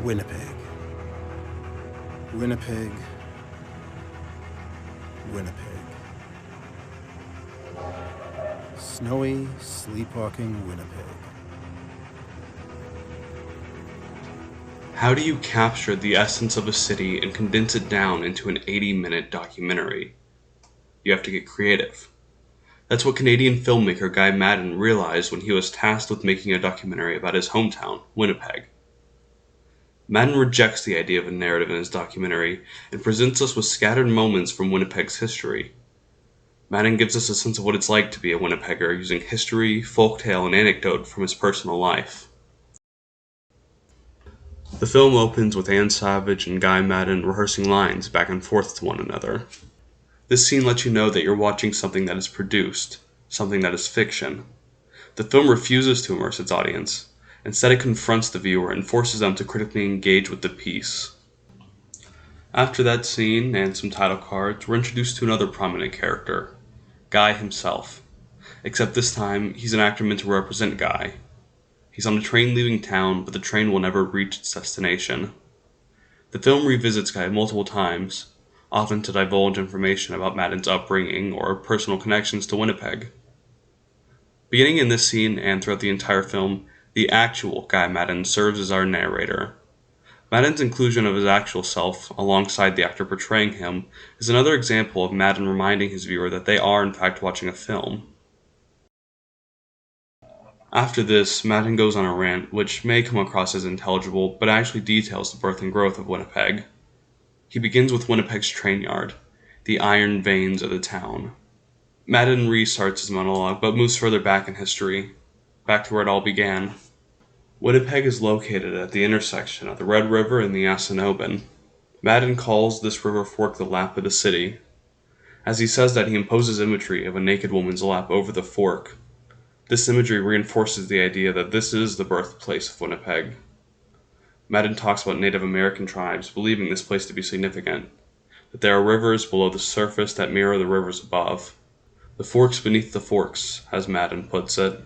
Winnipeg. Winnipeg. Winnipeg. Snowy, sleepwalking Winnipeg. How do you capture the essence of a city and condense it down into an 80-minute documentary? You have to get creative. That's what Canadian filmmaker Guy Maddin realized when he was tasked with making a documentary about his hometown, Winnipeg. Maddin rejects the idea of a narrative in his documentary and presents us with scattered moments from Winnipeg's history. Maddin gives us a sense of what it's like to be a Winnipegger using history, folktale, and anecdote from his personal life. The film opens with Anne Savage and Guy Maddin rehearsing lines back and forth to one another. This scene lets you know that you're watching something that is produced, something that is fiction. The film refuses to immerse its audience. Instead, it confronts the viewer and forces them to critically engage with the piece. After that scene and some title cards, we're introduced to another prominent character, Guy himself. Except this time, he's an actor meant to represent Guy. He's on a train leaving town, but the train will never reach its destination. The film revisits Guy multiple times, often to divulge information about Maddin's upbringing or personal connections to Winnipeg. Beginning in this scene and throughout the entire film, the actual Guy Maddin serves as our narrator. Maddin's inclusion of his actual self, alongside the actor portraying him, is another example of Maddin reminding his viewer that they are in fact watching a film. After this, Maddin goes on a rant which may come across as intelligible, but actually details the birth and growth of Winnipeg. He begins with Winnipeg's train yard, the iron veins of the town. Maddin restarts his monologue, but moves further back in history, back to where it all began. Winnipeg is located at the intersection of the Red River and the Assinobin. Maddin calls this river fork the lap of the city. As he says that, he imposes imagery of a naked woman's lap over the fork. This imagery reinforces the idea that this is the birthplace of Winnipeg. Maddin talks about Native American tribes believing this place to be significant, that there are rivers below the surface that mirror the rivers above. The forks beneath the forks, as Maddin puts it.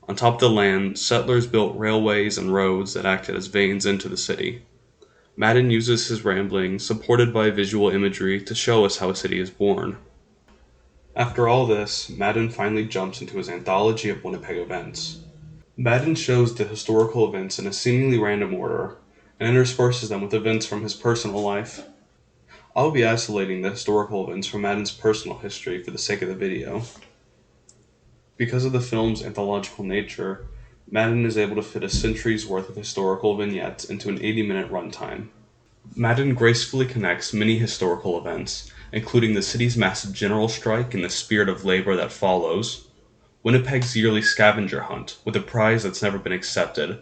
On top of the land, settlers built railways and roads that acted as veins into the city. Maddin uses his ramblings, supported by visual imagery, to show us how a city is born. After all this, Maddin finally jumps into his anthology of Winnipeg events. Maddin shows the historical events in a seemingly random order, and intersperses them with events from his personal life. I'll be isolating the historical events from Maddin's personal history for the sake of the video. Because of the film's anthological nature, Maddin is able to fit a century's worth of historical vignettes into an 80-minute runtime. Maddin gracefully connects many historical events, including the city's massive general strike and the spirit of labor that follows, Winnipeg's yearly scavenger hunt with a prize that's never been accepted,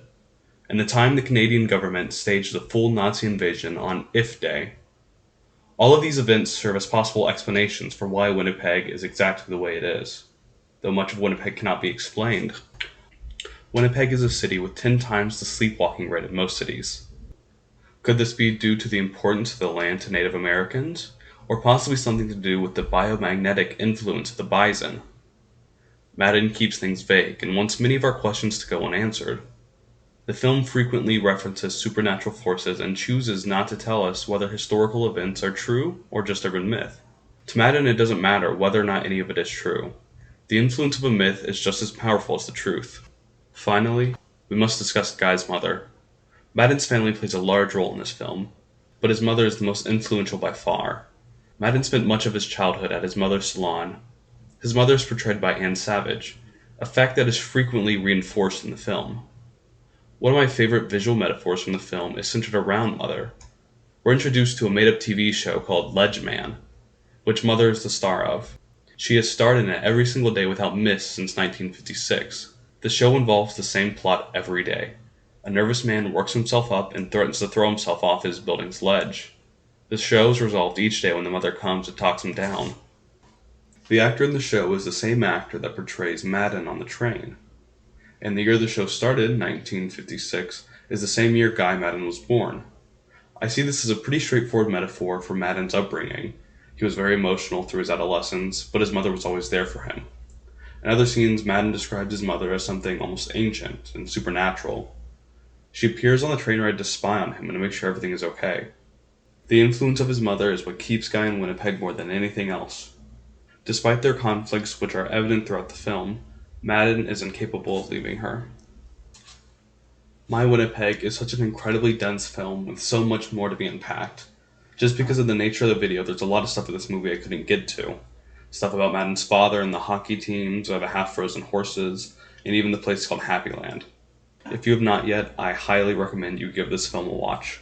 and the time the Canadian government staged a full Nazi invasion on If Day. All of these events serve as possible explanations for why Winnipeg is exactly the way it is, though much of Winnipeg cannot be explained. Winnipeg is a city with 10 times the sleepwalking rate of most cities. Could this be due to the importance of the land to Native Americans, or possibly something to do with the biomagnetic influence of the bison? Maddin keeps things vague and wants many of our questions to go unanswered. The film frequently references supernatural forces and chooses not to tell us whether historical events are true or just urban myth. To Maddin, it doesn't matter whether or not any of it is true. The influence of a myth is just as powerful as the truth. Finally, we must discuss Guy's mother. Maddin's family plays a large role in this film, but his mother is the most influential by far. Maddin spent much of his childhood at his mother's salon. His mother is portrayed by Anne Savage, a fact that is frequently reinforced in the film. One of my favorite visual metaphors from the film is centered around Mother. We're introduced to a made-up TV show called Ledge Man, which Mother is the star of. She has starred in it every single day without miss since 1956. The show involves the same plot every day. A nervous man works himself up and threatens to throw himself off his building's ledge. The show is resolved each day when the mother comes and talks him down. The actor in the show is the same actor that portrays Maddin on the train. And the year the show started, 1956, is the same year Guy Maddin was born. I see this as a pretty straightforward metaphor for Maddin's upbringing. He was very emotional through his adolescence, but his mother was always there for him. In other scenes, Maddin describes his mother as something almost ancient and supernatural. She appears on the train ride to spy on him and to make sure everything is okay. The influence of his mother is what keeps Guy in Winnipeg more than anything else. Despite their conflicts, which are evident throughout the film, Madden is incapable of leaving her. My Winnipeg is such an incredibly dense film with so much more to be unpacked. Just because of the nature of the video, there's a lot of stuff in this movie I couldn't get to. Stuff about Madden's father and the hockey teams, or the half-frozen horses, and even the place called Happy Land. If you have not yet, I highly recommend you give this film a watch.